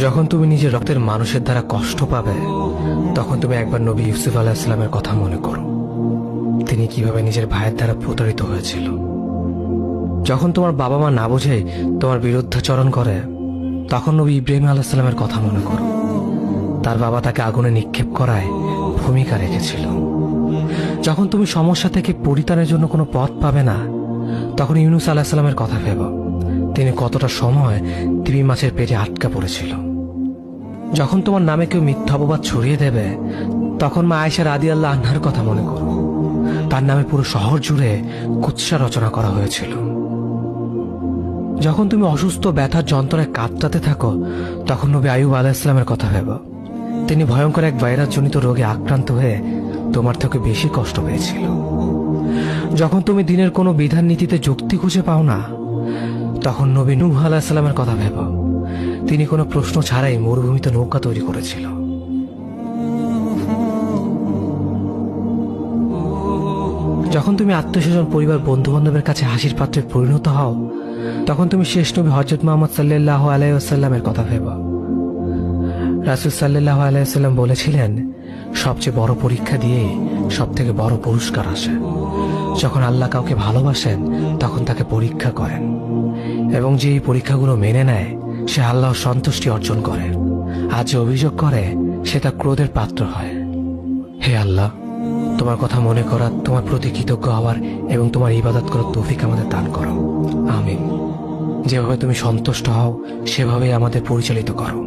যখন তুমি নিজের রক্তের মানুষের দ্বারা কষ্ট পাবে, তখন তুমি একবার নবী ইউসুফ আলাইহিস সালামের কথা মনে করো। তিনি কিভাবে নিজের ভাইয়ের দ্বারা প্রতারিত হয়েছিল। যখন তোমার বাবা মা না বুঝে তোমার বিরুদ্ধাচরণ করে, তখন নবী ইব্রাহিম আলাইহিস সালামের কথা মনে করো। তার বাবা তাকে আগুনে নিক্ষেপ করায় ভূমিকা রেখেছিল। যখন তুমি সমস্যা থেকে পরিত্রাণের জন্য কোনো পথ পাবে না, তখন ইউনুস আলাইহিস সালামের কথা ভেবো। তিনি কতটা সময় তিমি মাছের পেটে আটকা পড়েছিল। যখন তোমার নামে কেউ মিথ্যা অপবাদ ছড়িয়ে দেবে, তখন মা আয়েশা রাদিয়াল্লাহু আনহার কথা মনে করো। তার নামে পুরো শহর জুড়ে কুৎসা রচনা করা হয়েছিল। যখন তুমি অসুস্থ ব্যথার যন্ত্রণায় কাতরাতে থাকো, তখন নবী আইয়ুব আলাইহিস সালামের কথা ভেবো। তিনি ভয়ঙ্কর এক ভাইরাসজনিত রোগে আক্রান্ত হয়ে তোমার থেকে বেশি কষ্ট পেয়েছিল। যখন তুমি দিনের কোনো বিধান নীতিতে যুক্তি খুঁজে পাও না, তখন নবী নূহ আলাইহিস সালামের কথা ভেবো। তিনি কোনো প্রশ্ন ছাড়াই মরুভূমিতে নৌকা তৈরি করেছিল। যখন তুমি আত্মীয়স্বজন, পরিবার, বন্ধু বান্ধবের কাছে হাসির পাত্রে পরিণত হও, তখন তুমি শেষ নবী হযরত মুহাম্মদ সাল্লাল্লাহু আলাইহি ওয়াসাল্লামের কথা ভেবো। রাসূল সাল্লাল্লাহু আলাইহি ওয়াসাল্লাম বলেছিলেন, সবচেয়ে বড় পরীক্ষা দিয়ে সব থেকে বড় পুরস্কার আসে। যখন আল্লাহ কাউকে ভালোবাসেন, তখন তাকে পরীক্ষা করেন, এবং যে এই পরীক্ষাগুলো মেনে নেয়, সে আল্লাহর সন্তুষ্টি অর্জন করে। আর যে অভিযোগ করে, সে তার ক্রোধের পাত্র হয়। হে আল্লাহ, তোমার কথা মনে করা, তোমার প্রতি কৃতজ্ঞ হওয়ার এবং তোমার ইবাদত করার তৌফিক আমাদের দান করো। আমিন। যেভাবে তুমি সন্তুষ্ট হও, সেভাবেই আমাদের পরিচালিত করো।